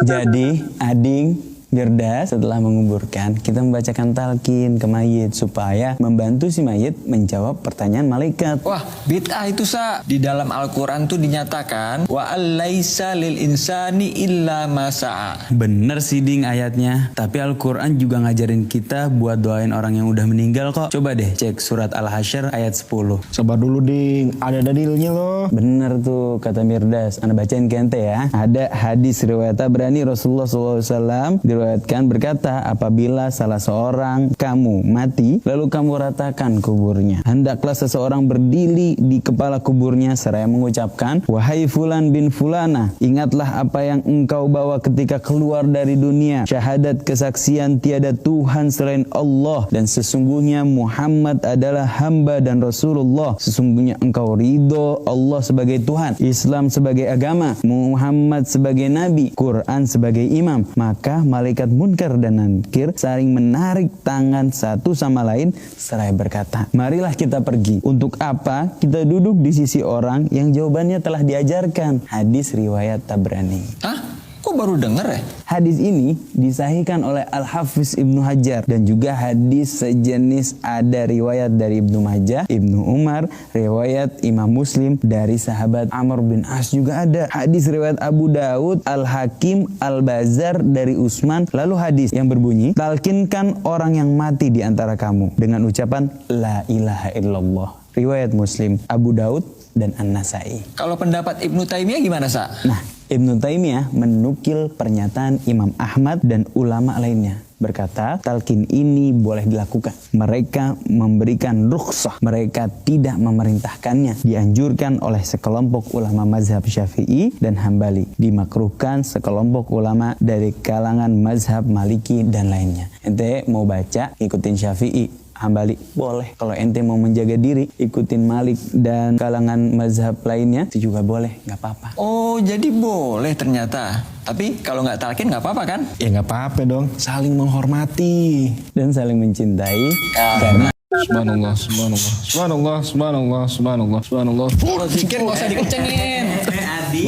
Jadi, Ading, Gerda, setelah menguburkan, kita membacakan talqin ke mayit supaya membantu si mayit menjawab pertanyaan malaikat. Wah, bid'ah itu Sa. Di dalam Al-Quran tuh dinyatakan wa alaisa lil insani illa ma sa'a. Bener sih Ding ayatnya, tapi Al-Quran juga ngajarin kita buat doain orang yang udah meninggal kok. Coba deh cek surat Al-Hasyr ayat 10. Sabar dulu Ding, ada dalilnya loh. Bener tuh kata Mirdas, Anda bacain ke ente ya. Ada hadis riwayat Tabrani, Rasulullah SAW diriwayatkan berkata, apabila salah seorang kamu mati, lalu kamu ratakan kuburnya, hendaklah seseorang berdiri di kepala kuburnya seraya mengucapkan, wahai fulan bin fulana, ingatlah apa yang engkau bawa ketika keluar dari dunia, syahadat kesaksian tiada Tuhan selain Allah, dan sesungguhnya Muhammad adalah hamba dan Rasulullah. Sesungguhnya engkau ridho Allah sebagai Tuhan, Islam sebagai agama, Muhammad sebagai nabi, Quran sebagai imam. Maka malaikat munkar dan nakir saling menarik tangan satu sama lain seraya berkata, marilah kita pergi. Untuk apa kita duduk di sisi orang yang jawabannya telah diajarkan? Hadis riwayat Tabrani. Hah? Kok baru denger ya? Hadis ini disahihkan oleh Al-Hafiz Ibnu Hajar, dan juga hadis sejenis ada riwayat dari Ibnu Majah, Ibnu Umar, riwayat Imam Muslim dari sahabat Amr bin As juga ada. Hadis riwayat Abu Daud, Al-Hakim, Al-Bazar dari Utsman. Lalu hadis yang berbunyi, talkinkan orang yang mati di antara kamu dengan ucapan La ilaha illallah. Riwayat Muslim, Abu Daud, dan An-Nasai. Kalau pendapat Ibnu Taimiyah gimana Sa? Nah, Ibnu Taimiyah menukil pernyataan Imam Ahmad dan ulama lainnya. Berkata, talqin ini boleh dilakukan. Mereka memberikan rukhsah, mereka tidak memerintahkannya. Dianjurkan oleh sekelompok ulama mazhab Syafi'i dan Hambali. Dimakruhkan sekelompok ulama dari kalangan mazhab Maliki dan lainnya. Ente mau baca, ikutin Syafi'i, Hambali, boleh. Kalau ente mau menjaga diri, ikutin Malik dan kalangan mazhab lainnya, itu juga boleh, nggak apa-apa. Oh, jadi boleh ternyata. Tapi kalau nggak talqin nggak apa-apa kan? Ya nggak apa-apa dong, saling menghormati Dan saling mencintai, karena Subhanallah, subhanallah, subhanallah, subhanallah, subhanallah, subhanallah. Oh, zikir nggak usah dikencengin. Adi,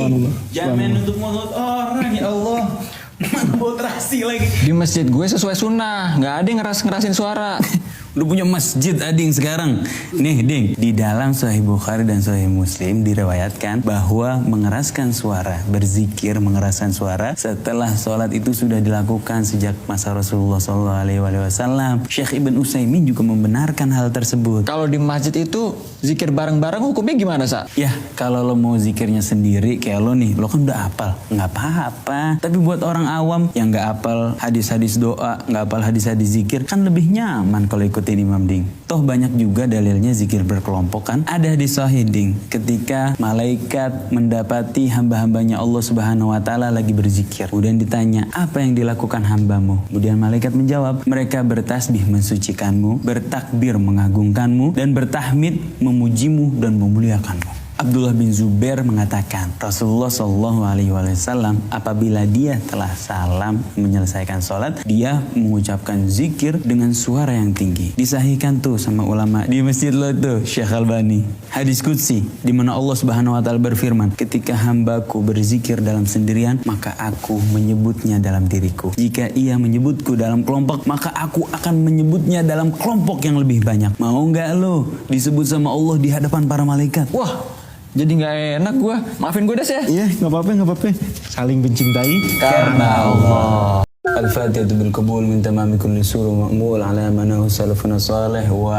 jangan untuk mulut orang, ya Allah. Mana bawa terasi lagi. Di masjid gue sesuai sunnah, nggak ada yang ngerasin suara. Lu punya masjid Ading sekarang. Nih Ding, di dalam Sahih Bukhari dan Sahih Muslim diriwayatkan bahwa mengeraskan suara, berzikir mengeraskan suara setelah sholat itu sudah dilakukan sejak masa Rasulullah SAW. Syekh Ibn Utsaimin juga membenarkan hal tersebut. Kalau di masjid itu zikir bareng-bareng hukumnya gimana Sa? Ya, kalau lo mau zikirnya sendiri kayak lo nih, lo kan udah hafal, nggak apa-apa. Tapi buat orang awam yang nggak hafal hadis-hadis doa, nggak hafal hadis-hadis zikir, kan lebih nyaman kalau ikutin Imam Ding. Toh banyak juga dalilnya zikir berkelompok kan. Ada di Sahih Ding, ketika malaikat mendapati hamba-hambanya Allah Subhanahu Wa Taala lagi berzikir, kemudian ditanya, apa yang dilakukan hambamu? Kemudian malaikat menjawab, mereka bertasbih mensucikanmu, bertakbir mengagungkanmu, dan bertahmid memujimu dan memuliakanmu. Abdullah bin Zubair mengatakan, Rasulullah SAW apabila dia telah salam menyelesaikan sholat, dia mengucapkan zikir dengan suara yang tinggi. Disahihkan tuh sama ulama di masjid lo tuh, Syekh Albani. Hadis Qudsi, di mana Allah Subhanahu Wa Taala berfirman, ketika hambaku berzikir dalam sendirian, maka aku menyebutnya dalam diriku. Jika ia menyebutku dalam kelompok, maka aku akan menyebutnya dalam kelompok yang lebih banyak. Mau nggak lo disebut sama Allah di hadapan para malaikat? Wah, jadi nggak enak gue. Maafin gue Des ya. Iya, nggak apa-apa, nggak apa-apa. Saling mencintai karena Allah. Al-Fatihah bil qabul min tamami kulli surah ma'mul ala manahu salafuna salih wa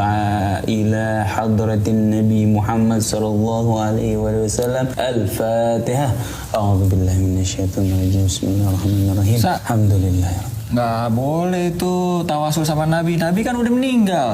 ila hadratin Nabi Muhammad sallallahu alaihi wasallam. Al-Fatihah. A'udzu billahi minasyaitonir rajim. Bismillahirrahmanirrahim. Alhamdulillah. Nggak boleh tuh tawasul sama Nabi. Nabi kan udah meninggal.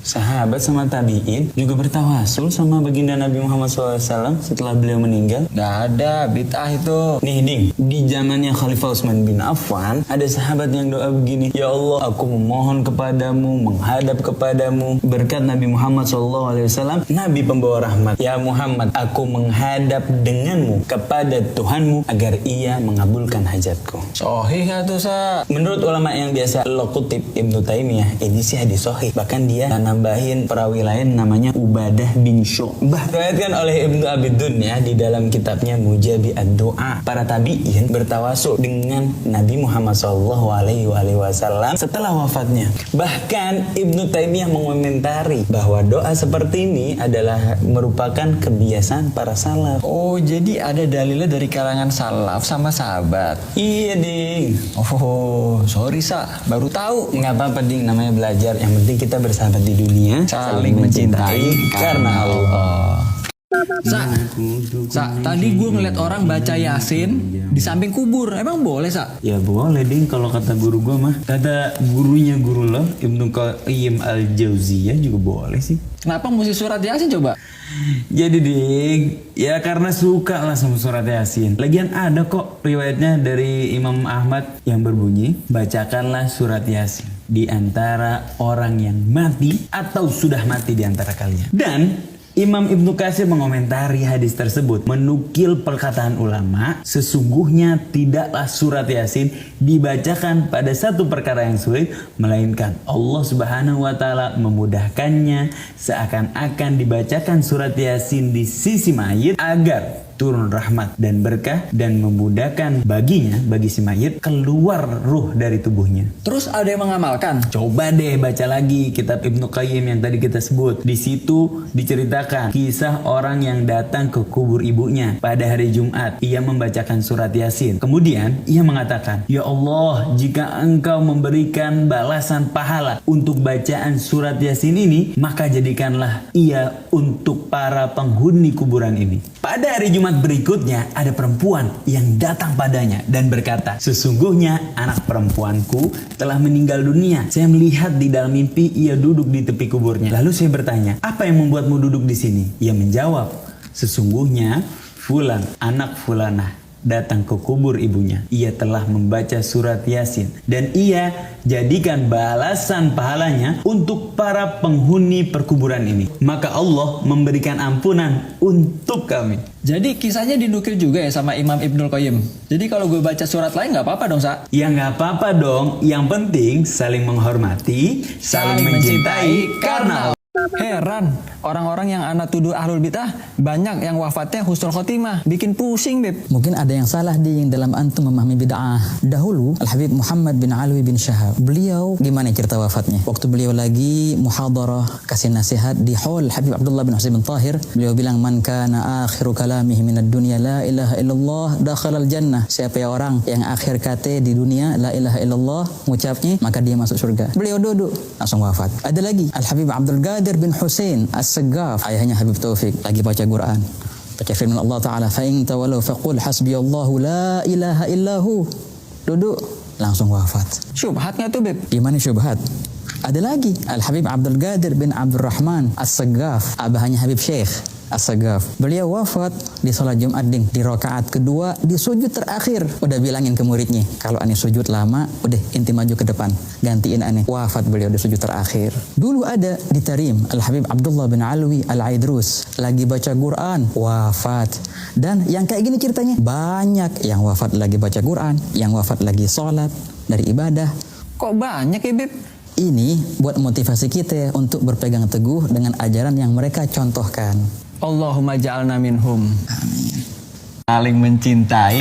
Sahabat sama tabi'in juga bertawasul sama baginda Nabi Muhammad SAW setelah beliau meninggal. Nggak ada, bid'ah itu. Nih Ding, di zamannya Khalifah Utsman bin Affan ada sahabat yang doa begini, ya Allah, aku memohon kepadamu, menghadap kepadamu berkat Nabi Muhammad SAW, Nabi pembawa rahmat. Ya Muhammad, aku menghadap denganmu kepada Tuhanmu agar ia mengabulkan hajatku. Sohih nggak tuh Sa? Menurut ulama yang biasa lo kutip, Ibnu Taimiyah, ini sih hadis sahih. Bahkan dia nambahin perawi lain namanya Ubadah bin Syu'bah. Diriwayatkan oleh Ibnu Abi Dunya di dalam kitabnya Mujabi ad-Du'a. Para tabi'in bertawasul dengan Nabi Muhammad SAW setelah wafatnya. Bahkan Ibnu Taimiyah mengomentari bahwa doa seperti ini adalah merupakan kebiasaan para salaf. Oh, jadi ada dalilnya dari kalangan salaf sama sahabat. Iya, Ding. Oh, sorry Sa, baru tahu. Nggak apa-apa, Ding, namanya belajar. Yang penting kita bersahabat di dunia, Saling mencintai karena Allah. Sa, tadi gue ngeliat orang baca Yasin di samping kubur. Emang boleh, Sa? Ya boleh, Ding, kalau kata guru gue mah. Kata gurunya guru lo, Ibnu Qayyim al-Jauziyah juga boleh sih. Kenapa mesti surat Yasin coba? Jadi, Ding, ya karena suka lah sama surat Yasin. Lagian ada kok riwayatnya dari Imam Ahmad yang berbunyi, bacakanlah surat Yasin di antara orang yang mati atau sudah mati di antara kalian. Dan Imam Ibnu Katsir mengomentari hadis tersebut, menukil perkataan ulama, sesungguhnya tidaklah surat Yasin dibacakan pada satu perkara yang sulit, melainkan Allah Subhanahu wa taala memudahkannya, seakan-akan dibacakan surat Yasin di sisi mayit agar turun rahmat dan berkah dan memudahkan baginya, bagi si mayit, keluar ruh dari tubuhnya. Terus ada yang mengamalkan? Coba deh baca lagi kitab Ibnu Qayyim yang tadi kita sebut. Di situ diceritakan kisah orang yang datang ke kubur ibunya pada hari Jumat. Ia membacakan surat Yasin. Kemudian ia mengatakan, "Ya Allah, jika Engkau memberikan balasan pahala untuk bacaan surat Yasin ini, maka jadikanlah ia untuk para penghuni kuburan ini." Pada hari Jumat berikutnya ada perempuan yang datang padanya dan berkata, "Sesungguhnya anak perempuanku telah meninggal dunia. Saya melihat di dalam mimpi ia duduk di tepi kuburnya. Lalu saya bertanya, apa yang membuatmu duduk di sini?" Ia menjawab, "Sesungguhnya Fulan, anak Fulanah, datang ke kubur ibunya. Ia telah membaca surat Yasin dan ia jadikan balasan pahalanya untuk para penghuni perkuburan ini. Maka Allah memberikan ampunan untuk kami." Jadi kisahnya dinukil juga ya sama Imam Ibnul Qayyim. Jadi kalau gue baca surat lain nggak apa-apa dong, Sa? Ya nggak apa-apa dong. Yang penting saling menghormati, saling mencintai karena Allah. Heran, orang-orang yang anak tuduh ahlul bidah banyak yang wafatnya husnul khotimah. Bikin pusing, Beb. Mungkin ada yang salah di dalam antum memahami bid'ah. Dahulu Al-Habib Muhammad bin Alwi bin Syahab, beliau gimana cerita wafatnya? Waktu beliau lagi muhadarah kasih nasihat di Haul Habib Abdullah bin Husain bin Tahir, beliau bilang, "Man kana akhiru kalamihi minad dunya la ilaha illallah dakhalal jannah." Siapa ya orang yang akhir kata di dunia la ilaha illallah mengucapnya, maka dia masuk surga. Beliau duduk langsung wafat. Ada lagi Al-Habib Abdul Qadir bin Husain As-Saggaf, ayahnya Habib Taufik, lagi baca Quran, baca firman Allah Ta'ala, "Fa in tawallaw faqul hasbiyallahu la ilaha illahu." Duduk langsung wafat. Syubhatnya tuh, Beb. Gimana syubhat? Ada lagi Al-Habib Abdul Qadir bin Abdul Rahman As-Saggaf, abahnya Habib Syekh As-Saggaf. Beliau wafat di sholat Jumat, Ding, di rakaat kedua, di sujud terakhir. Udah bilangin ke muridnya, kalau aneh sujud lama, udah inti maju ke depan, gantiin aneh. Wafat beliau di sujud terakhir. Dulu ada di Tarim Al-Habib Abdullah bin Alwi Al-Aidrus, lagi baca Quran, wafat. Dan yang kayak gini ceritanya banyak, yang wafat lagi baca Quran, yang wafat lagi sholat dari ibadah. Kok banyak ya, Beb? Ini buat motivasi kita untuk berpegang teguh dengan ajaran yang mereka contohkan. Allahumma ja'alna minhum. Amin. Saling mencintai